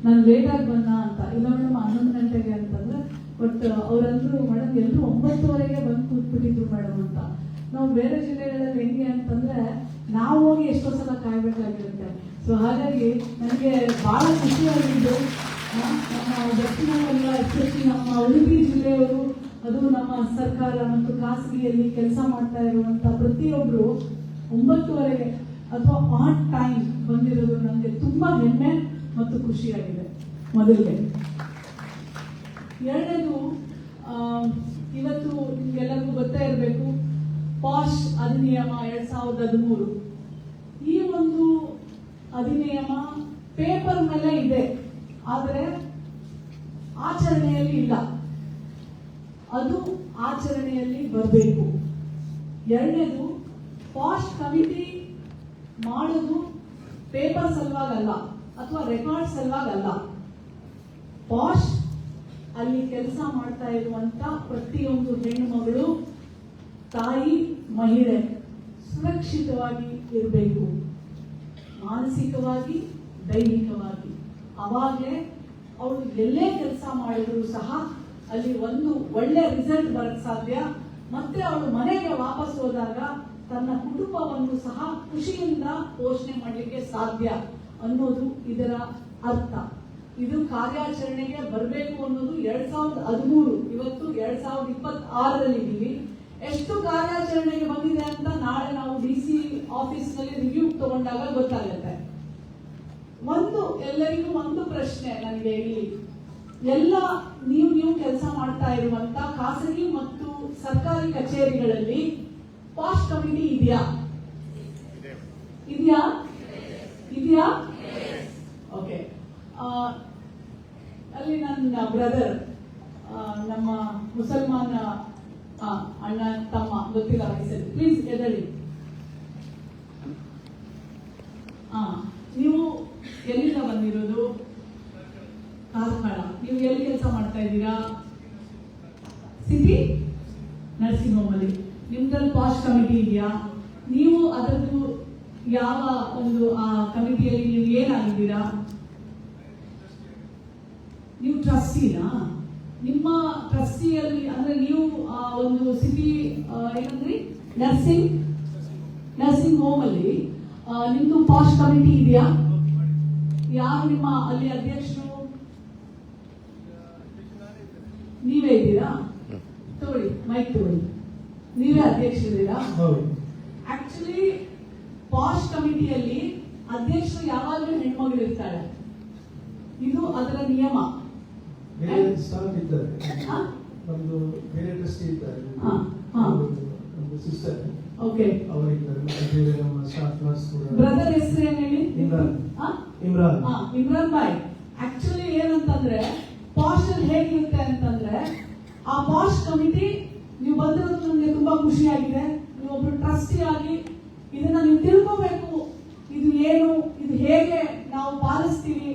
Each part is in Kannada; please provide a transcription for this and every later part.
ನಾನು ಲೇಟಾಗಿ ಬಂದ ಅಂತ. ಇಲ್ಲ ಮೇಡಮ್ 11 ಗಂಟೆಗೆ ಅಂತಂದ್ರೆ, ಬಟ್ ಅವ್ರಂದ್ರು ಮೇಡಮ್ ಎಲ್ಲರೂ 9:30ಗೆ ಬಂದು ಕೂತ್ಬಿಟ್ಟಿದ್ರು ಮೇಡಮ್ ಅಂತ. ನಾವು ಬೇರೆ ಜಿಲ್ಲೆಗಳಲ್ಲಿ ಹೆಂಗೆ ಅಂತಂದ್ರೆ ನಾವು ಹೋಗಿ ಎಷ್ಟೋ ಸಲ ಕಾಯ್ಬೇಕಾಗಿರುತ್ತೆ. ಸೊ ಹಾಗಾಗಿ ನನಗೆ ಬಹಳ ಖುಷಿಯಾಗಿದ್ದು, ನಮ್ಮ ದಕ್ಷಿಣ ಕನ್ನಡ ಎಸ್ಪೆಷಲಿ ನಮ್ಮ ಉಡುಪಿ ಜಿಲ್ಲೆಯವರು, ಅದು ನಮ್ಮ ಸರ್ಕಾರ ಮತ್ತು ಖಾಸಗಿಯಲ್ಲಿ ಕೆಲಸ ಮಾಡ್ತಾ ಇರುವಂತ ಪ್ರತಿಯೊಬ್ಬರು 9:30ಗೆ ಅಥವಾ ಆನ್ ಟೈಮ್ ಬಂದಿರೋದು ನನಗೆ ತುಂಬಾ ಹೆಮ್ಮೆ ಮತ್ತು ಖುಷಿಯಾಗಿದೆ. ಮೊದಲಿಗೆ. ಎರಡನೇದು, ಇವತ್ತು ನಿಮ್ಗೆಲ್ಲರಿಗೂ ಗೊತ್ತೇ ಇರಬೇಕು, ಪಾಶ್ ಅಧಿನಿಯಮ 2013. ಈ ಒಂದು ಅಧಿನಿಯಮ ಪೇಪರ್ ಮೇಲೆ ಇದೆ, ಆದರೆ ಆಚರಣೆಯಲ್ಲಿ ಇಲ್ಲ. ಅದು ಆಚರಣೆಯಲ್ಲಿ ಬರಬೇಕು. ಎರಡನೇದು, ಪಾಶ್ ಕಮಿಟಿ ಮಾಡೋದು ಪೇಪರ್ ಸಲುವಾಗಲ್ಲ ಅಥವಾ ರೆಕಾರ್ಡ್ ಸಲುವಾಗಲ್ಲ. ಪಾಶ್ ಅಲ್ಲಿ ಕೆಲಸ ಮಾಡ್ತಾ ಇರುವಂತ ಪ್ರತಿಯೊಂದು ಹೆಣ್ಣು ಮಗಳು, ತಾಯಿ, ಮಹಿಳೆ ಸುರಕ್ಷಿತವಾಗಿ ಇರಬೇಕು, ಮಾನಸಿಕವಾಗಿ, ದೈಹಿಕವಾಗಿ. ಅವಾಗಲೇ ಅವಳು ಎಲ್ಲೇ ಕೆಲಸ ಮಾಡಿದ್ರು ಸಹ ಅಲ್ಲಿ ಒಂದು ಒಳ್ಳೆ ರಿಸಲ್ಟ್ ಬರಕ್ ಸಾಧ್ಯ. ಮತ್ತೆ ಅವಳು ಮನೆಗೆ ವಾಪಸ್ ಹೋದಾಗ ತನ್ನ ಕುಟುಂಬವನ್ನು ಸಹ ಖುಷಿಯಿಂದ ಪೋಷಣೆ ಮಾಡಲಿಕ್ಕೆ ಸಾಧ್ಯ ಅನ್ನೋದು ಇದರ ಅರ್ಥ. ಇದು ಕಾರ್ಯಾಚರಣೆಗೆ ಬರಬೇಕು ಅನ್ನೋದು 2013. ಇವತ್ತು 2026 ಇದ್ದೀವಿ. ಎಷ್ಟು ಕಾರ್ಯಾಚರಣೆಗೆ ಬಂದಿದೆ ಅಂತ ನಾಳೆ ನಾವು DC ಆಫೀಸ್ ನಲ್ಲಿ ರಿವ್ಯೂ ತಗೊಂಡಾಗ ಗೊತ್ತಾಗುತ್ತೆ. ಎಲ್ಲರಿಗೂ ಒಂದು ಪ್ರಶ್ನೆ ನನಗೆ ಇಲ್ಲಿ, ಎಲ್ಲ ನೀವು ಕೆಲಸ ಮಾಡ್ತಾ ಇರುವಂತ ಖಾಸಗಿ ಮತ್ತು ಸರ್ಕಾರಿ ಕಚೇರಿಗಳಲ್ಲಿ ಪಾಶ್ ಕಮಿಟಿ ಇದೆಯಾ? ಓಕೆ. ಅಲ್ಲಿ ನನ್ನ ಬ್ರದರ್, ನಮ್ಮ ಮುಸಲ್ಮಾನ ಅಣ್ಣ ತಮ್ಮ, ಗೊತ್ತಿಲ್ಲ ವಯಸ್ಸಲ್ಲಿ, ಪ್ಲೀಸ್ ಎದಳಿ. ನೀವು ಎಲ್ಲಿಂದ ಬಂದಿರೋದು? ಕಾರ್ಕಳ. ನೀವು ಎಲ್ಲಿ ಕೆಲಸ ಮಾಡ್ತಾ ಇದ್ದೀರಾ? ಸಿಟಿ ನರ್ಸಿಂಗ್ ಹೋಮ್ ಅಲ್ಲಿ. ನಿಮ್ದಲ್ಲಿ ಪಾಶ್ ಕಮಿಟಿ ಇದೆಯಾ? ನೀವು ಅದರದ್ದು ಯಾವ ಒಂದು ಆ ಕಮಿಟಿಯಲ್ಲಿ ನೀವು ಏನಾಗಿದ್ದೀರಾ? ನೀವು ಟ್ರಸ್ಟಿನಾ? ನಿಮ್ಮ ಟ್ರಸ್ಟಿಯಲ್ಲಿ ಅಂದ್ರೆ ನೀವು ಒಂದು ಸಿಟಿ ಏನಂದ್ರಿ ನರ್ಸಿಂಗ್ ಹೋಮ್ ಅಲ್ಲಿ ನಿಮ್ದು ಪಾಶ್ ಕಮಿಟಿ ಇದೆಯಾ? ಯಾರು ನಿಮ್ಮ ಅಲ್ಲಿ ಅಧ್ಯಕ್ಷರು? ನೀವೇ ಇದ್ದೀರಾ? ತಗೊಳ್ಳಿ, ಮೈಕ್ ತಗೊಳ್ಳಿ. ನೀವೇ ಅಧ್ಯಕ್ಷರಿದ್ದೀರಾ? ಆಕ್ಚುಲಿ ಪಾಶ್ ಕಮಿಟಿಯಲ್ಲಿ ಅಧ್ಯಕ್ಷರು ಯಾವಾಗಲೂ ಹೆಣ್ಮಗಳು ಇರ್ತಾಳೆ. ಇದು ಅದರ ನಿಯಮ. ಬ್ರದರ್ ಹೆಸರು ಏನ್ ಹೇಳಿ? ಇಮ್ರಾನ್ ಬಾಯ್. ಆಕ್ಚುಲಿ ಏನಂತಂದ್ರೆ ಪಾಶ್ ಅಲ್ಲಿ ಹೇಗಿರುತ್ತೆ ಅಂತಂದ್ರೆ, ಆ ಪಾಶ್ ಕಮಿಟಿ ನೀವು ಬಂದಿರೋದು ನನಗೆ ತುಂಬಾ ಖುಷಿಯಾಗಿದೆ. ನೀವು ಒಬ್ರು ಟ್ರಸ್ಟಿ ಆಗಿ ಇದನ್ನ ನೀವು ತಿಳ್ಕೋಬೇಕು, ಇದು ಏನು, ಇದು ಹೇಗೆ ನಾವು ಪಾಲಿಸ್ತೀವಿ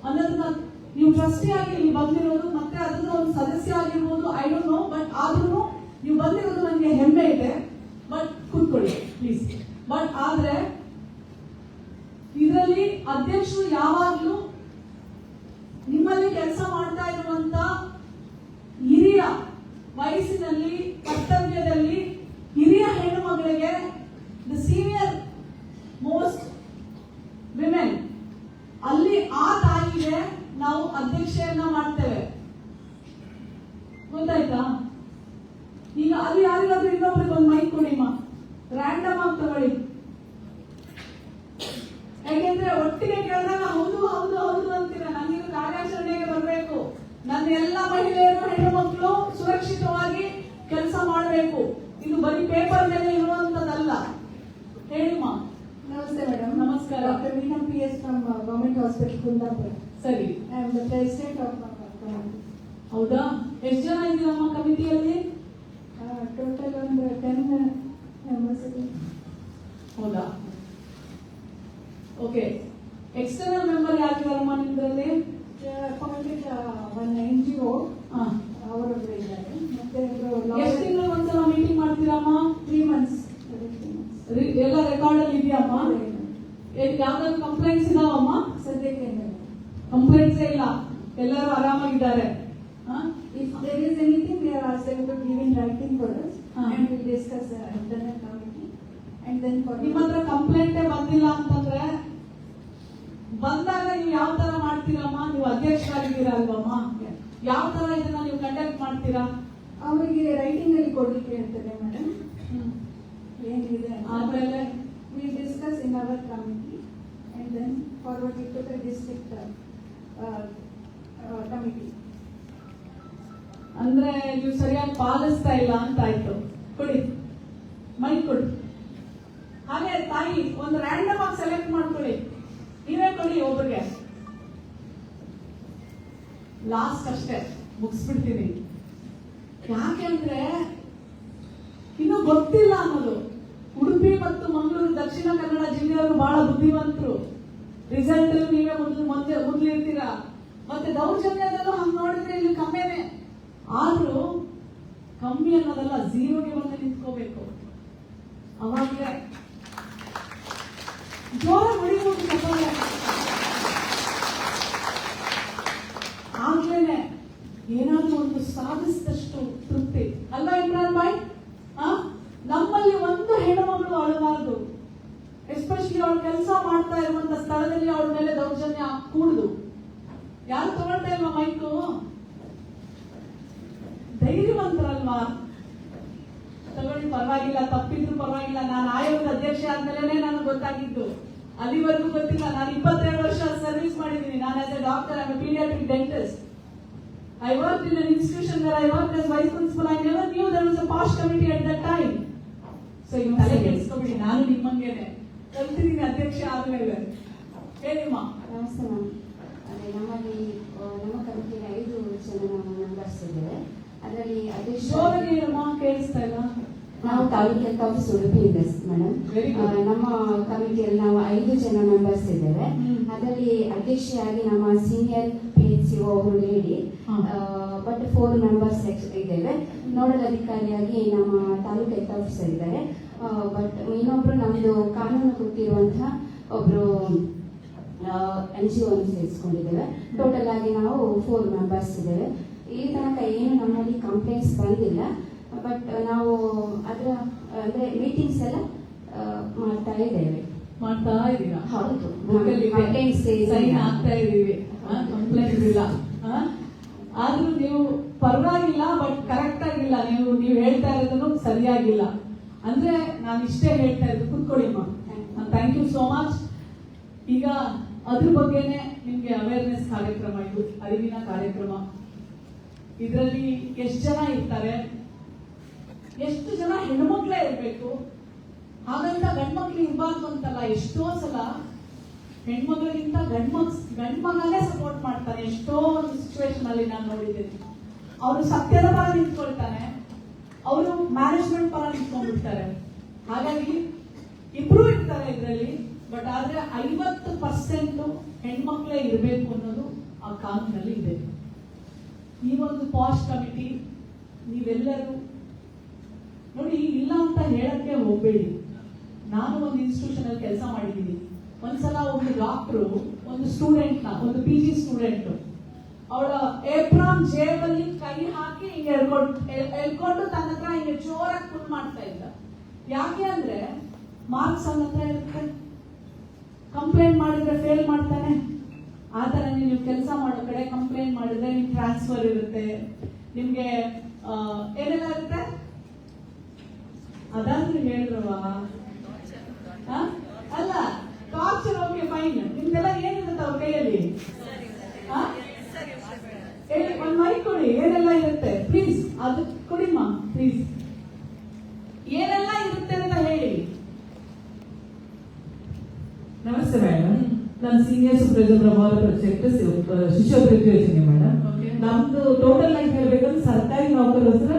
ಅನ್ನೋದನ್ನ ನೀವು ಟ್ರಸ್ಟಿ ಆಗಿ ನೀವು ಬಂದಿರೋದು, ಮತ್ತೆ ಅದನ್ನ ಒಂದು ಸದಸ್ಯ ಆಗಿರ್ಬೋದು, ಐ ಡೋಂಟ್ ನೋ, ಬಟ್ ಆದ್ರೂ ನೀವು ಬಂದಿರೋದು ನನಗೆ ಹೆಮ್ಮೆ ಇದೆ. ಬಟ್ ಕೂತ್ಕೊಳ್ಳಿ ಪ್ಲೀಸ್. ಬಟ್ ಆದ್ರೆ ಇದರಲ್ಲಿ ಅಧ್ಯಕ್ಷರು ಯಾವಾಗ್ಲೂ ನಿಮ್ಮಲ್ಲಿ ಕೆಲಸ ಮಾಡ್ತಾ ಇರುವಂತ ಹಿರಿಯ ವಯಸ್ಸಿನಲ್ಲಿ, ಕರ್ತವ್ಯದಲ್ಲಿ ಹಿರಿಯ ಹೆಣ್ಣು ಮಗಳಿಗೆ, ದ ಸೀನಿಯರ್ ಮೋಸ್ಟ್ ವಿಮೆನ್, ಅಲ್ಲಿ ಆ ತಾಯಿಗೆ ನಾವು ಅಧ್ಯಕ್ಷೆಯನ್ನ ಮಾಡ್ತೇವೆ. ಗೊತ್ತಾಯ್ತಾ? ಈಗ ಅಲ್ಲಿ ಯಾರಿಗಾದ್ರೂ ಇನ್ನೊಬ್ರಿಗೆ ಒಂದು ಮೈಕ್ ಕೊಡಿಮ್ಮ, ರ್ಯಾಂಡಮ್ ಆಗಿ ತಗೊಳ್ಳಿ. ಯಾಕೆಂದ್ರೆ ಒಟ್ಟಿಗೆ ಕೇಳಿದಾಗ ಹೌದು ಹೌದು ಹೌದು ಅಂತೀರ. ನನಗೆ ಕಾರ್ಯಾಚರಣೆಗೆ ಬರಬೇಕು, ನನ್ನ ಎಲ್ಲ ಮಹಿಳೆಯರು, ಹೆಣ್ಣು ಮಕ್ಕಳು ಸುರಕ್ಷಿತವಾಗಿ ಕೆಲಸ ಮಾಡಬೇಕು. ಇದು ಬರೀ ಪೇಪರ್ ಮೇಲೆ ಇರುವಂತದ್ದಲ್ಲ. ಹೇಳಿಮ್ಮ. ನಮಸ್ತೆ ಮೇಡಮ್. ನಮಸ್ಕಾರ. Doctor Veena PS from government hospital Kundapura. ಸರಿ. I am the president of committee. ಹೌದಾ? ಎಷ್ಟು ಜನ ಇದ್ದೀರಮ್ಮ ಕಮಿಟಿಯಲ್ಲಿ? ಟೋಟಲ್ ಒಂದು 10 ಮೆಂಬರ್ಸ್ ಇದೆ. ಹೌದಾ? ಓಕೆ. ಎಕ್ಸ್ಟರ್ನಲ್ ಮೆಂಬರ್ ಯಾರಿದಾರಮ್ಮ ನಿಮ್ದ್ರಲ್ಲಿ? ಅಪಾಯಿಂಟೆಡ್ ಒನ್ NGO ಅವರೊಬ್ಬರು ಇದ್ದಾರೆ. ಮತ್ತೆ ಎಷ್ಟು ತಿಂಗಳು ಒಂದ್ಸಲ ಮೀಟಿಂಗ್ ಮಾಡ್ತೀರಮ್ಮ? 3 months. ಎಲ್ಲ ರೆಕಾರ್ಡ್ ಅಲ್ಲಿ ಇದೆಯಮ್ಮ? ಯಾವ್ದಾದ್ರು ಕಂಪ್ಲೇಂಟ್ಸ್ ಇದಾವಮ್ಮ? ಸದ್ಯಕ್ಕೆ ಕಂಪ್ಲೇಂಟ್ಸ್ ಇಲ್ಲ, ಎಲ್ಲರೂ ಆರಾಮಾಗಿದ್ದಾರೆ. If there is anything, we are asked them to give in writing for us, Ah. and we'll discuss internal committee, and then for. ನಿಮ್ಮ ಹತ್ರ ಕಂಪ್ಲೇಂಟೇ ಬಂದಿಲ್ಲ ಅಂತಂದ್ರೆ ಬಂದಾಗ ನೀವು ಯಾವ ತರ ಮಾಡ್ತೀರಮ್ಮ? ನೀವು ಅಧ್ಯಕ್ಷರಾಗಿದ್ದೀರಾ ಅಲ್ವಮ್ಮ? ಯಾವ ತರ ಇದನ್ನ ನೀವು ಕಂಡಕ್ಟ್ ಮಾಡ್ತೀರಾ? ಅವರಿಗೆ ರೈಟಿಂಗ್ ಅಲ್ಲಿ ಕೊಡ್ಲಿಕ್ಕೆ ಹೇಳ್ತೇನೆ ಮೇಡಮ್. ಏನಿದೆ ಆಮೇಲೆ we discuss in our committee and then forward it to the district committee. ಅಂದ್ರೆ ನೀವು ಸರಿಯಾಗಿ ಪಾಲಿಸ್ತಾ ಇಲ್ಲ ಅಂತ ಆಯ್ತು. ಕೊಡಿ, ಮೈಕ್ ಕೊಡಿ. ಹಾಗೆ ತಾಯಿ ಒಂದು ರ್ಯಾಂಡಮ್ ಆಗಿ ಸೆಲೆಕ್ಟ್ ಮಾಡ್ಕೊಳ್ಳಿ, ನೀವೇ ಕೊಡಿ ಒಬ್ಬರಿಗೆ. ಲಾಸ್ಟ್ ಅಷ್ಟೇ ಮುಗಿಸ್ಬಿಡ್ತೀನಿ. ಯಾಕೆಂದ್ರೆ ಇನ್ನು ಗೊತ್ತಿಲ್ಲ ಅನ್ನೋದು. ಉಡುಪಿ ಮತ್ತು ಮಂಗಳೂರು ದಕ್ಷಿಣ ಕನ್ನಡ ಜಿಲ್ಲೆಯವರು ಬಹಳ ಬುದ್ಧಿವಂತರು. ರಿಸಲ್ಟ್ ನೀವೇ ಮೊದಲಿರ್ತೀರಾ. ಮತ್ತೆ ದೌರ್ಜನ್ಯದಲ್ಲೂ ಹಂಗ್ ನೋಡಿದ್ರೆ ಇಲ್ಲಿ ಕಮ್ಮಿನೇ. ಆದ್ರೂ ಕಮ್ಮಿ ಅನ್ನೋದಲ್ಲ, ಝೀರೋಗೆ ಬಂದು ನಿಂತ್ಕೋಬೇಕು. ಅವಾಗಲೇ ಜೋರ ಹೊಡಿಬಹುದು, ಆಗ್ಲೇನೆ ಏನಾದ್ರೂ ಒಂದು ಸಾಧಿಸಿದಷ್ಟು ತೃಪ್ತಿ ಅಲ್ವಾ ಇಮ್ರಾನ್ ಬಾಯ್? ನಮ್ಮಲ್ಲಿ ಒಂದು ಹೆಣ್ಣುಮಗಳು ಅಳಬಾರದು. ಎಸ್ಪೆಷಲಿ ಅವಳು ಕೆಲಸ ಮಾಡ್ತಾ ಇರುವಂತ ಸ್ಥಳದಲ್ಲಿ ಅವಳ ಮೇಲೆ ದೌರ್ಜನ್ಯ ಕೂಡುದು. ಯಾರು ತಗೊಳ್ತಾ ಇಲ್ವಾ ಮೈಕು? ಧೈರ್ಯವಂತರಲ್ವಾ? ತಗೊಳ್ಳಿ, ಪರವಾಗಿಲ್ಲ, ತಪ್ಪಿದ್ರು ಪರವಾಗಿಲ್ಲ. ನಾನು ಆಯೋಗದ ಅಧ್ಯಕ್ಷ ಆದ್ಮೇಲೆ ನನಗೆ ಗೊತ್ತಾಗಿದ್ದು, ಅಲ್ಲಿವರೆಗೂ ಗೊತ್ತಿಲ್ಲ. ನಾನು 22 ವರ್ಷ ಸರ್ವಿಸ್ ಮಾಡಿದ್ದೀನಿ. ನಾನು as A doctor, I am A paediatric dentist. I worked in an institution where I worked as vice principal. I never knew there was a POSH committee at that time. So you ತಲೆ ಕೆಡಿಸ್ಕೊಬಿಡಿ, ನಾನು ನಿಮ್ಮಂಗೇನೆ ಕಲ್ತಿದ್ದೀನಿ ಅಧ್ಯಕ್ಷ ಆದ್ಮೇಲೆ. ಹೇಳಿಮ್ಮ. ನಮಸ್ತೆ ಮ್ಯಾಮ್. ಅದೇ ನಮ್ಮಲ್ಲಿ ನಮ್ಮ ಕಮಿಟಿಗೆ 5 ಜನ ಮೆಂಬರ್ಸ್ ಇದ್ದೇವೆ. ಅದರಲ್ಲಿ ಅಧ್ಯಕ್ಷ ಕೇಳಿಸ್ತಾ ಇಲ್ಲ. ನಾವು ತಾಲೂಕು ಹೆಲ್ತ್ ಆಫೀಸ್ ಉಡುಪಿಯಿಂದ ಮೇಡಮ್. ನಮ್ಮ ಕಮಿಟಿಯಲ್ಲಿ ನಾವು 5 ಜನ ಮೆಂಬರ್ಸ್ ಇದ್ದೇವೆ. ಅದರಲ್ಲಿ ಅಧ್ಯಕ್ಷೆಯಾಗಿ ನಮ್ಮ ಸೀನಿಯರ್ PHCO ಅವರು ಲೇಡಿ, ಬಟ್ 4 ಮೆಂಬರ್ಸ್ ಇದ್ದೇವೆ. ನೋಡಲ್ ಅಧಿಕಾರಿಯಾಗಿ ನಮ್ಮ ತಾಲೂಕು ಹೆಲ್ತ್ ಆಫೀಸರ್ ಇದ್ದಾರೆ. ಬಟ್ ಇನ್ನೊಬ್ರು ನಮ್ದು ಕಾನೂನು ಗೊತ್ತಿರುವಂತಹ ಒಬ್ರು NGO ಅನ್ನು ಸೇರಿಸ್ಕೊಂಡಿದ್ದೇವೆ. ಟೋಟಲ್ ಆಗಿ ನಾವು 4 ಮೆಂಬರ್ಸ್ ಇದ್ದೇವೆ. ಈ ತನಕ ಏನು ನಮ್ಮಲ್ಲಿ ಕಂಪ್ಲೇಂಟ್ಸ್ ಬಂದಿಲ್ಲ. ಬಟ್ ನಾವು ಅದರ ಅಂದ್ರೆ ಮೀಟಿಂಗ್ಸ್ ಎಲ್ಲ ಮಾಡ್ತಾ ಇದ್ದೇವೆ. ಮಾಡ್ತಾ ಇದೀರಾ? ಹೌದು, ಕಂಪ್ಲೇಂಟ್ಸ್ ಸೈನ್ ಆಗ್ತಾ ಇದೀವಿ. ಕಂಪ್ಲೇಂಟ್ ಇಲ್ಲ. ಆದ್ರೂ ನೀವು ಪರವಾಗಿಲ್ಲ, ಬಟ್ ಕರೆಕ್ಟ್ ಆಗಿಲ್ಲ. ನೀವು ಹೇಳ್ತಾ ಇರೋದನ್ನು ಸರಿಯಾಗಿಲ್ಲ. ಅಂದ್ರೆ ನಾನು ಇಷ್ಟೇ ಹೇಳ್ತಾ ಇದ್ದು. ಕೂತ್ಕೊಳ್ಳಿಮ್ಮ. Thank you so much. ಈಗ ಅದ್ರ ಬಗ್ಗೆನೆ ನಿಮ್ಗೆ ಅವೇರ್ನೆಸ್ ಕಾರ್ಯಕ್ರಮ, ಇದು ಅರಿವಿನ ಕಾರ್ಯಕ್ರಮ. ಇದರಲ್ಲಿ ಎಷ್ಟು ಜನ ಇರ್ತಾರೆ? ಎಷ್ಟು ಜನ ಹೆಣ್ಮಕ್ಳೇ ಇರ್ಬೇಕು? ಹಾಗಂತ ಗಂಡ್ಮಕ್ಳು ಇರ್ಬಾರ್ದು ಅಂತಲ್ಲ. ಎಷ್ಟೋ ಸಲ ಹೆಣ್ಮಕ್ಳಿಗಿಂತ ಗಂಡ್ಮಗನೇ ಸಪೋರ್ಟ್ ಮಾಡ್ತಾನೆ. ಎಷ್ಟೋ ಒಂದು ಸಿಚುವೇಶನ್ ಅಲ್ಲಿ ನಾನು ನೋಡಿದ್ದೀನಿ. ಅವರು ಸತ್ಯದ ಪರ ನಿಂತ್ಕೊಳ್ತಾನೆ, ಅವರು ಮ್ಯಾನೇಜ್ಮೆಂಟ್ ಪರ ನಿಂತ್ಕೊಂಡ್ಬಿಡ್ತಾರೆ. ಹಾಗಾಗಿ ಇಬ್ರು ಇರ್ತಾರೆ ಇದರಲ್ಲಿ. ಬಟ್ ಆದ್ರೆ 50% ಹೆಣ್ಮಕ್ಳೇ ಇರಬೇಕು ಅನ್ನೋದು ಆ ಕಾನೂನಲ್ಲಿ ಇದೆ. ಈ ಒಂದು ಪಾಶ್ ಕಮಿಟಿ ನೀವೆಲ್ಲರೂ ನೋಡಿ, ಇಲ್ಲ ಅಂತ ಹೇಳಕ್ಕೆ ಹೋಗ್ಬೇಡಿ. ನಾನು ಒಂದು ಇನ್ಸ್ಟಿಟ್ಯೂಷನ್ ಅಲ್ಲಿ ಕೆಲಸ ಮಾಡಿದ್ದೀನಿ. ಒಂದ್ಸಲ ಒಂದು ಡಾಕ್ಟ್ರು ಒಂದು ಸ್ಟೂಡೆಂಟ್ ಒಂದು PG ಸ್ಟೂಡೆಂಟ್ ಅವಳ ಏಪ್ರಾನ್ ಜೇಬಲ್ಲಿ ಕೈ ಹಾಕಿ ಹಿಂಗೆ ಎಳ್ಕೊಂಡು ತನ್ನ ಹತ್ರ ಹಿಂಗೆ ಜೋರಾಗಿ ಫುಲ್ ಮಾಡ್ತಾ ಇದ್ದ. ಯಾಕೆ ಅಂದ್ರೆ ಮಾರ್ಕ್ಸ್ ಅವನ ಹತ್ರ ಇರುತ್ತೆ. ಕಂಪ್ಲೇಂಟ್ ಮಾಡಿದ್ರೆ ಫೇಲ್ ಮಾಡ್ತಾನೆ. ಆ ತರ ನೀವು ಕೆಲಸ ಮಾಡೋ ಕಡೆ ಕಂಪ್ಲೇಂಟ್ ಮಾಡಿದ್ರೆ ನಿಮ್ಗೆ ಟ್ರಾನ್ಸ್ಫರ್ ಇರುತ್ತೆ, ನಿಮ್ಗೆ ಏನೆಲ್ಲ ಇರುತ್ತೆ. ಅದಾದ್ರೂ ಹೇಳಿದ್ರವಾ? ಅಲ್ಲ, ಟಾರ್ಚರ್ ಓಕೆ ಫೈನ್. ನಿಮ್ದೆಲ್ಲ ಏನಿರುತ್ತೆ ಅವ್ರ ಕೈಯಲ್ಲಿ? ಒಂದ್ ಮೈಕ್ ಕೊಡಿ. ಏನೆಲ್ಲ ಇರುತ್ತೆ ಪ್ಲೀಸ್? ಅದು ಕೊಡಿಮ್ಮ ಪ್ಲೀಸ್. ಏನೆಲ್ಲ ಇರುತ್ತೆ ಅಂತ ಹೇಳಿ. ನಮಸ್ತೆ ಮೇಡಮ್. ನಾನು ಸೀನಿಯರ್ ಸೂಪರ್ವೈಸರ್ ಪ್ರಭಾವ ಪ್ರಾಜೆಕ್ಟ್ ಶಿಷ್ಯೋಪೇಕ್ಷೆ ಯೋಜನೆ ಮೇಡಮ್. ನಮ್ದು ಟೋಟಲ್ ಆಗಿ ಹೇಳ್ಬೇಕಂದ್ರೆ ಸರ್ಕಾರಿ ನೌಕರರ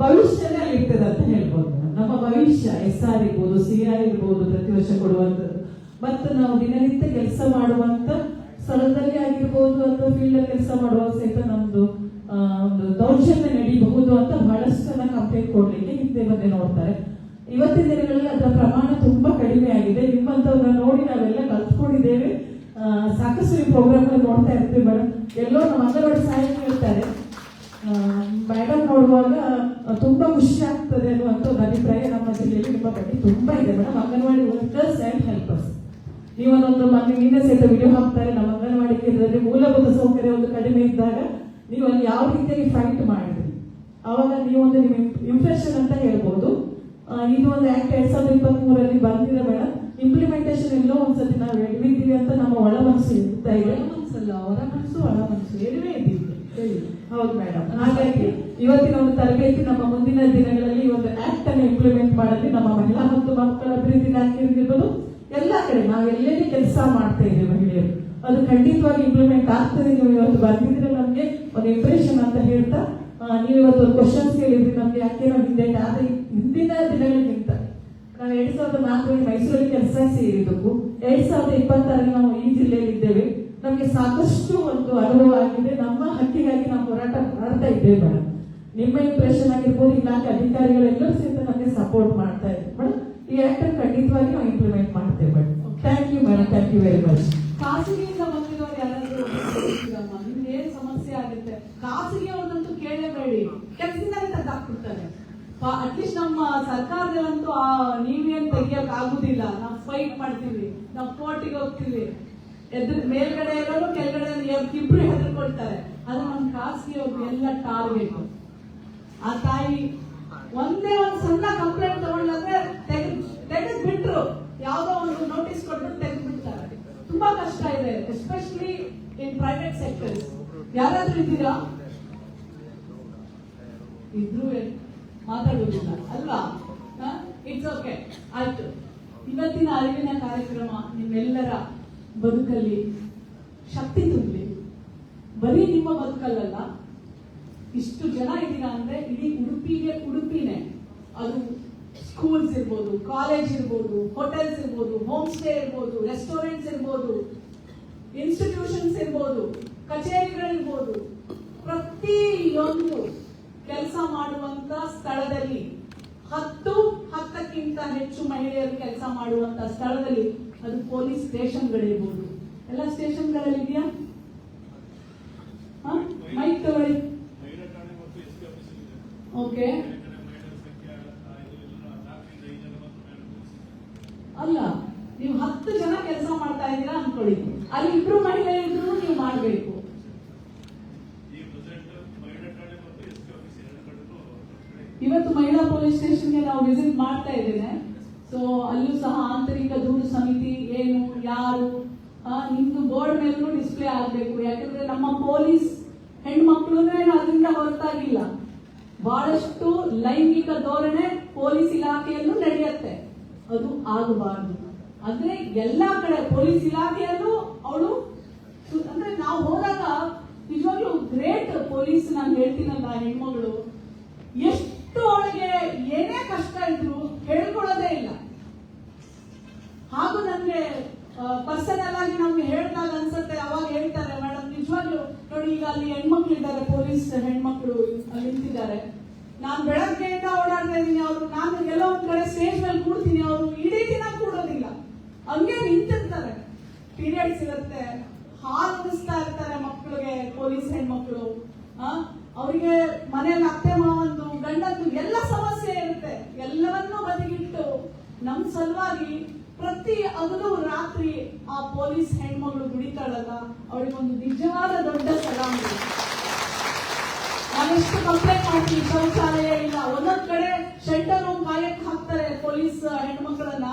ಭವಿಷ್ಯನೇ ಅಲ್ಲಿ ಇರ್ತದೆ ಅಂತ ಹೇಳ್ಬೋದು. ನಮ್ಮ ಭವಿಷ್ಯ SR ಇರ್ಬೋದು, CR ಇರ್ಬೋದು, ಪ್ರತಿ ವರ್ಷ ಕೊಡುವಂಥದ್ದು. ಮತ್ತು ನಾವು ದಿನನಿತ್ಯ ಕೆಲಸ ಮಾಡುವಂತ ಸ್ಥಳದಲ್ಲಿ ಆಗಿರ್ಬೋದು ಅಥವಾ ಫೀಲ್ಡ್ ಕೆಲಸ ಮಾಡುವಾಗ ಸಹಿತ ನಮ್ದು ಒಂದು ದೌರ್ಜನ್ಯ ನಡೀಬಹುದು ಅಂತ ಬಹಳಷ್ಟು ಜನ ಕಂಪ್ಲೇಂಟ್ ಕೊಡ್ಲಿಕ್ಕೆ ಹಿಂದೆ ಬಂದೆ ನೋಡ್ತಾರೆ. ಇವತ್ತಿನ ದಿನಗಳಲ್ಲಿ ಅದರ ಪ್ರಮಾಣ ತುಂಬಾ ಕಡಿಮೆ ಆಗಿದೆ. ನಿಮ್ಮಂತವ್ರನ್ನ ನೋಡಿ ನಾವೆಲ್ಲ ಕಲ್ತ್ಕೊಂಡಿದ್ದೇವೆ. ಸಾಕಷ್ಟು ಈ ಪ್ರೋಗ್ರಾಮ್ ನೋಡ್ತಾ ಇರ್ತೀವಿ ಮೇಡಮ್. ಎಲ್ಲೋ ನಮ್ಮ ಅಂಗನವಾಡಿ ಸಹಾಯಕ ಹೇಳ್ತಾರೆ, ಮೇಡಮ್ ನೋಡುವಾಗ ತುಂಬಾ ಖುಷಿ ಆಗ್ತದೆ ಅನ್ನುವಂಥ ಒಂದು ಅಭಿಪ್ರಾಯ ನಮ್ಮ ಜಿಲ್ಲೆಯಲ್ಲಿ ನಿಮ್ಮ ಬಗ್ಗೆ ತುಂಬಾ ಇದೆ madam. Anganwadi workers and helpers ನೀವೊಂದೊಂದು ನಿನ್ನೆ ಸಹಿತ ವಿಡಿಯೋ ಹಾಕ್ತಾರೆ. ನಮ್ಮ ಅಂಗನವಾಡಿ ಕೇಂದ್ರದಲ್ಲಿ ಮೂಲಭೂತ ಸೌಕರ್ಯ ಒಂದು ಕಡಿಮೆ ಇದ್ದಾಗ ನೀವು ಅಲ್ಲಿ ಯಾವ ರೀತಿಯಾಗಿ ಫೈಟ್ ಮಾಡಿದ್ರಿ, ಅವಾಗ ನೀವೊಂದು ನಿಮ್ಮ ಇಂಪ್ರೆಷನ್ ಅಂತ ಹೇಳ್ಬೋದು. ಇದು ಒಂದು ಆಕ್ಟ್ 2023 ಬಂದಿದೆ ಮೇಡಮ್. ಇಂಪ್ಲಿಮೆಂಟೇಷನ್ ಎಲ್ಲೋ ಒಂದ್ಸತಿ ನಾವು ಎಡವಿದ್ದೀವಿ ಅಂತ ನಮ್ಮ ಒಳ ಮನಸ್ಸು ಇರ್ತಾ ಇದೆ. ಮನಸ್ಸಲ್ಲ, ಹೊರ ಮನಸ್ಸು ಒಳ ಮನಸ್ಸು ಎಡವೇ ಇದ್ದೀವಿ. ಹೌದು ಮೇಡಮ್. ಹಾಗಾಗಿ ಇವತ್ತಿನ ಒಂದು ತರಬೇತಿ ನಮ್ಮ ಮುಂದಿನ ದಿನಗಳಲ್ಲಿ ಒಂದು ಆಕ್ಟ್ ಅನ್ನು ಇಂಪ್ಲಿಮೆಂಟ್ ಮಾಡಲಿ ನಮ್ಮ ಮಹಿಳಾ ಮತ್ತು ಮಕ್ಕಳ ಅಭಿವೃದ್ಧಿ ಇಲಾಖೆ ಇರ್ಬೋದು, ಎಲ್ಲ ಕಡೆ ನಾವು ಎಲ್ಲೆಲ್ಲಿ ಕೆಲಸ ಮಾಡ್ತಾ ಇದ್ದೀವಿ ಮಹಿಳೆಯರು, ಅದು ಖಂಡಿತವಾಗಿ ಇಂಪ್ಲಿಮೆಂಟ್ ಆಗ್ತದೆ. ನೀವು ಇವತ್ತು ಬಂದಿದ್ರೆ ನಮಗೆ ಒಂದು ಇಂಪ್ರೆಷನ್ ಅಂತ ಹೇಳ್ತಾ, ನೀವು ಇವತ್ತು ಒಂದು ಕ್ವಶನ್ಸ್ ಕೇಳಿದ್ರಿ ನಮ್ಗೆ, ಯಾಕೆ ನಾವು ಹಿಂದಿನ ದಿನಗಳಿಗಿಂತ ನಾವು 2004 ಮೈಸೂರಲ್ಲಿ ಕೆಲಸ ಸೇರಿದ್ದಕ್ಕೂ 2026 ನಾವು ಈ ಜಿಲ್ಲೆಯಲ್ಲಿ ಇದ್ದೇವೆ. ನಮಗೆ ಸಾಕಷ್ಟು ಒಂದು ಅನುಭವ ಆಗಿದೆ. ನಮ್ಮ ಹಕ್ಕಿಗಾಗಿ ನಾವು ಹೋರಾಟ ಮಾಡ್ತಾ ಇದ್ದೇವೆ ಮೇಡಮ್. ನಿಮ್ಮ ಇಂಪ್ರೆಷನ್ ಆಗಿರ್ಬೋದು, ಇಲಾಖೆ ಅಧಿಕಾರಿಗಳೆಲ್ಲರೂ ಸಹಿತ ನಮಗೆ ಸಪೋರ್ಟ್ ಮಾಡ್ತಾ ಇದ್ದಾರೆ ಮೇಡಮ್. ಈ ಆಕ್ಟ್ ಖಂಡಿತವಾಗಿ ನಾವು ಇಂಪ್ಲಿಮೆಂಟ್ ಮಾಡ್ತೇವೆ madam. Thank you madam, thank you very much. ಖಾಸಗಿಯಿಂದ ಬಂದಿರೋರು ಯಾರಾದ್ರೂ ನಿಮ್ಗೆ ಏನ್ ಸಮಸ್ಯೆ ಆಗುತ್ತೆ, ಖಾಸಗಿ ಅವ್ರನ್ನಂತೂ ಕೇಳಲೇಬೇಡಿ, ಕೆಲಸದಿಂದಾನೇ ತೆಗೆದಾಕ್ಬಿಡ್ತಾರೆ. ಅಟ್ಲೀಸ್ಟ್ ನಮ್ಮ ಸರ್ಕಾರದಲ್ಲಂತೂ ನೀವೇನ್ ತೆಗಿಯಕ್ ಆಗುದಿಲ್ಲ, ನಾವು ಫೈಟ್ ಮಾಡ್ತೀವಿ, ನಾವು ಕೋರ್ಟಿಗೆ ಹೋಗ್ತೀವಿ, ಮೇಲ್ಗಡೆ ಇರೋರು ಕೆಳಗಡೆ ಇಬ್ರು ಹೆದರ್ಕೊಳ್ತಾರೆ. ಅದು ನಮ್ಮ ಖಾಸಗಿ ಅವ್ರಿಗೆ ಎಲ್ಲ ಟಾರ್ಗೆಟ್. ಆ ತಾಯಿ ಒಂದೇ ಒಂದು ಸಣ್ಣ ಕಂಪ್ಲೇಂಟ್ ತಗೊಳ್ಳಂದ್ರೆ ತೆಗೆದು ಬಿಟ್ರು, ಯಾವ್ದೋ ಒಂದು ನೋಟಿಸ್ ಕೊಟ್ಟು ತೆಗೆದು ಬಿಡ್ತಾರೆ. ತುಂಬಾ ಕಷ್ಟ ಇದೆ, ಎಸ್ಪೆಷಲಿ ಇನ್ ಪ್ರೈವೇಟ್ ಸೆಕ್ಟರ್ಸ್. ಯಾರಾದ್ರೂ ಇದ್ದೀರಾ? ಇದ್ರು ಮಾತಾಡುವುದಿಲ್ಲ ಅಲ್ವಾ? ಇಟ್ಸ್ ಓಕೆ, ಆಯ್ತು. ಇವತ್ತಿನ ಅರಿವಿನ ಕಾರ್ಯಕ್ರಮ ನಿಮ್ಮೆಲ್ಲರ ಬದುಕಲ್ಲಿ ಶಕ್ತಿ ತುಂಬಲಿ. ಬರೀ ನಿಮ್ಮ ಬದುಕಲ್ಲ, ಇಷ್ಟು ಜನ ಇದ್ದೀರಾ ಅಂದ್ರೆ ಇಡೀ ಉಡುಪಿನೇ, ಅದು ಸ್ಕೂಲ್ಸ್ ಇರ್ಬೋದು, ಕಾಲೇಜ್ ಇರ್ಬೋದು, ಹೋಟೆಲ್ಸ್ ಇರ್ಬೋದು, ಹೋಮ್ ಸ್ಟೇ ಇರ್ಬೋದು, ರೆಸ್ಟೋರೆಂಟ್ಸ್ ಇರ್ಬೋದು, ಇನ್ಸ್ಟಿಟ್ಯೂಷನ್ಸ್ ಇರ್ಬೋದು, ಕಚೇರಿಗಳಿರ್ಬೋದು, ಪ್ರತಿಯೊಂದು ಕೆಲಸ ಮಾಡುವಂತ ಸ್ಥಳದಲ್ಲಿ 10ಕ್ಕಿಂತ ಹೆಚ್ಚು ಮಹಿಳೆಯರು ಕೆಲಸ ಮಾಡುವಂತ ಸ್ಥಳದಲ್ಲಿ, ಅದು ಪೊಲೀಸ್ ಸ್ಟೇಷನ್ಗಳಿರ್ಬೋದು. ಎಲ್ಲ ಸ್ಟೇಷನ್ಗಳಲ್ಲಿ ಇದೆಯಾ? ಮೈಕ್ ತಗೊಳ್ಳಿ. ಓಕೆ, ಅಲ್ಲ, ನೀವು 10 ಜನ ಕೆಲಸ ಮಾಡ್ತಾ ಇದ್ದೀರಾ ಅನ್ಕೊಳ್ಳಿ, ಅಲ್ಲಿ 2 ಮಹಿಳೆಯರು ನೀವು ಮಾಡಬೇಕು. ಇವತ್ತು ಮಹಿಳಾ ಪೊಲೀಸ್ ಸ್ಟೇಷನ್ಗೆ ನಾವು ವಿಸಿಟ್ ಮಾಡ್ತಾ ಇದ್ದೇನೆ. ಸೊ ಅಲ್ಲೂ ಸಹ ಆಂತರಿಕ ದೂರು ಸಮಿತಿ ಏನು, ಯಾರು, ನಿಮ್ದು ಬೋರ್ಡ್ ಮೇಲೂ ಡಿಸ್ಪ್ಲೇ ಆಗಬೇಕು. ಯಾಕಂದ್ರೆ ನಮ್ಮ ಪೊಲೀಸ್ ಹೆಣ್ಮಕ್ಳು ಅದರಿಂದ ಹೊರತಾಗಿಲ್ಲ, ಬಹಳಷ್ಟು ಲೈಂಗಿಕ ಧೋರಣೆ ಪೊಲೀಸ್ ಇಲಾಖೆಯಲ್ಲೂ ನಡೆಯುತ್ತೆ. ಅದು ಆಗಬಾರ್ದು. ಅಂದ್ರೆ ಎಲ್ಲಾ ಕಡೆ ಪೊಲೀಸ್ ಇಲಾಖೆಯಲ್ಲೂ ಅವಳು, ಅಂದ್ರೆ ನಾವು ಹೋದಾಗ ನಿಜವಾಗ್ಲೂ ಗ್ರೇಟ್ ಪೊಲೀಸ್. ನಾನು ಹೇಳ್ತೀನಲ್ಲ, ಹೆಣ್ಮಗಳು ಎಷ್ಟು ಅವಳಿಗೆ ಏನೇ ಕಷ್ಟ ಇದ್ರು ಹೇಳ್ಕೊಳ್ಳೋದೇ ಇಲ್ಲ. ಹಾಗೂ ನನ್ಗೆ ಪರ್ಸನಲ್ ಆಗಿ ನಮ್ಗೆ ಹೇಳ್ದಾಗ ಅನ್ಸುತ್ತೆ, ಅವಾಗ ಹೇಳ್ತಾರೆ ಮೇಡಮ್ ನಿಜವಾಗ್ಲು ನೋಡಿ, ಈಗ ಅಲ್ಲಿ ಹೆಣ್ಮಕ್ಳು ಇದ್ದಾರೆ, ಪೊಲೀಸ್ ಹೆಣ್ಮಕ್ಳು ಅಲ್ಲಿ ನಿಂತಿದ್ದಾರೆ, ನಾನು ಬೆಳಗ್ಗೆಯಿಂದ ಓಡಾಡ್ತಾ ಇದ್ದೀನಿ, ಅವರು ನಾನು ಎಲ್ಲೋ ಒಂದ್ ಕಡೆ ಸ್ಟೇಜ್ ಮೇಲೆ ಕೂಡ್ತೀನಿ, ಅವರು ಇಡೀ ದಿನ ಕೂಡೋದಿಲ್ಲ, ಹಂಗೆ ನಿಂತಿರ್ತಾರೆ. ಪೀರಿಯಡ್ಸ್ ಇರುತ್ತೆ, ಹಾಲು ಉಣಿಸ್ತಾ ಇರ್ತಾರೆ ಮಕ್ಕಳಿಗೆ, ಪೊಲೀಸ್ ಹೆಣ್ಮಕ್ಳು. ಅವರಿಗೆ ಮನೆಯಲ್ಲಿ ಅತ್ತೆ ಮಾವಂದು ಗಂಡಂದು ಎಲ್ಲ ಸಮಸ್ಯೆ ಇರುತ್ತೆ. ಎಲ್ಲವನ್ನೂ ಬದಿಗಿಟ್ಟು ನಮ್ ಸಲುವಾಗಿ ಪ್ರತಿ ಹಗಲು ರಾತ್ರಿ ಆ ಪೊಲೀಸ್ ಹೆಣ್ಮಗಳು ದುಡಿತಾಳಲ್ಲ, ಅವಳಿಗೊಂದು ನಿಜವಾದ ದೊಡ್ಡ ಸಲಾಮ್. ನಾವೆಷ್ಟು ಕಂಪ್ಲೇಂಟ್ ಮಾಡ್ತೀವಿ, ಶೌಚಾಲಯ ಇಲ್ಲ, ಒಂದೊಂದ್ ಕಡೆ ಶೆಲ್ಟರ್ ರೂಮ್ ಕಾಯಕ್ ಹಾಕ್ತಾರೆ ಪೊಲೀಸ್ ಹೆಣ್ಮಕ್ಳನ್ನ,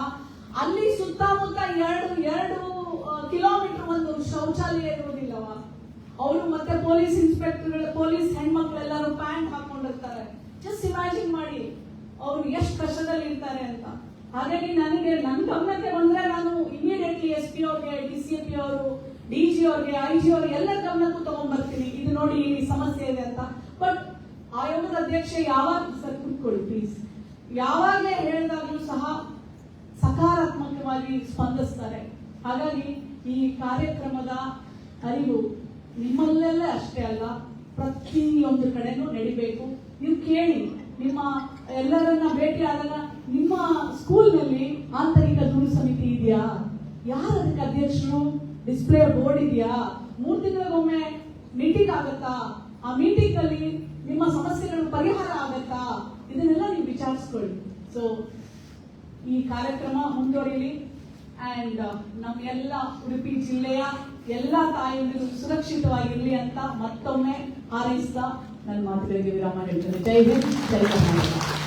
ಅಲ್ಲಿ ಸುತ್ತಮುತ್ತ 2 ಕಿಲೋಮೀಟರ್ ಒಂದು ಶೌಚಾಲಯ ಇರುವುದಿಲ್ಲವ. ಅವರು ಮತ್ತೆ ಪೊಲೀಸ್ ಇನ್ಸ್ಪೆಕ್ಟರ್, ಪೊಲೀಸ್ ಹೆಣ್ಮಕ್ಳೆಲ್ಲರೂ ಪ್ಯಾಂಟ್ ಹಾಕೊಂಡಿರ್ತಾರೆ. ಜಸ್ಟ್ ಇಮ್ಯಾಜಿನ್ ಮಾಡಿ ಅವರು ಎಷ್ಟು ಕಷ್ಟದಲ್ಲಿ ಇರ್ತಾರೆ ಅಂತ. ಹಾಗಾಗಿ ನನಗೆ ನನ್ನ ಗಮನಕ್ಕೆ ಬಂದ್ರೆ ನಾನು ಇಮಿಡಿಯೇಟ್ಲಿ SP ಅವ್ರಿಗೆ, DCP ಅವರು, DG ಅವ್ರಿಗೆ, IG ಅವ್ರಿಗೆ ಎಲ್ಲ ಗಮನಕ್ಕೂ ತಗೊಂಡ್ ಬರ್ತೀನಿ, ಇದು ನೋಡಿ ಈ ಸಮಸ್ಯೆ ಇದೆ ಅಂತ. ಬಟ್ ಆಯೋಗದ ಅಧ್ಯಕ್ಷ ಯಾವಾಗ ಸರ್ ಕೂತ್ಕೊಳ್ಳಿ ಪ್ಲೀಸ್, ಯಾವಾಗಲೇ ಹೇಳಿದಾಗಲೂ ಸಹ ಸಕಾರಾತ್ಮಕವಾಗಿ ಸ್ಪಂದಿಸ್ತಾರೆ. ಹಾಗಾಗಿ ಈ ಕಾರ್ಯಕ್ರಮದ ಅರಿವು ನಿಮ್ಮಲ್ಲೆಲ್ಲ ಅಷ್ಟೇ ಅಲ್ಲ, ಪ್ರತಿಯೊಂದು ಕಡೆನೂ ನಡಿಬೇಕು. ನೀವು ಕೇಳಿ, ನಿಮ್ಮ ಎಲ್ಲರನ್ನ ಭೇಟಿ ಆದಾಗ ನಿಮ್ಮ ಸ್ಕೂಲ್ನಲ್ಲಿ ಆಂತರಿಕ ದೂರು ಸಮಿತಿ ಇದೆಯಾ, ಯಾರು ಅದಕ್ಕೆ ಅಧ್ಯಕ್ಷರು, ಡಿಸ್ಪ್ಲೇ ಬೋರ್ಡ್ ಇದೆಯಾ, 3 ತಿಂಗಳಿಗೊಮ್ಮೆ ಮೀಟಿಂಗ್ ಆಗತ್ತಾ, ಆ ಮೀಟಿಂಗ್ ಅಲ್ಲಿ ನಿಮ್ಮ ಸಮಸ್ಯೆಗಳು ಪರಿಹಾರ ಆಗತ್ತಾ, ಇದನ್ನೆಲ್ಲ ನೀವು ವಿಚಾರಿಸ್ಕೊಳ್ಳಿ. ಸೊ ಈ ಕಾರ್ಯಕ್ರಮ ಮುಂದುವರಿಲಿ ಅಂಡ್ ನಮ್ಮ ಎಲ್ಲ ಉಡುಪಿ ಜಿಲ್ಲೆಯ ಎಲ್ಲ ತಾಯಂದಿರು ಸುರಕ್ಷಿತವಾಗಿರ್ಲಿ ಅಂತ ಮತ್ತೊಮ್ಮೆ ಹಾರೈಸ್ತಾ ನನ್ನ ಮಾತುಗಳಿಗೆ ವಿರಾಮ ಹೇಳ್ತೇನೆ. ಜೈ ಹಿಂದ್, ಜೈ ಕರ್ನಾಟಕ.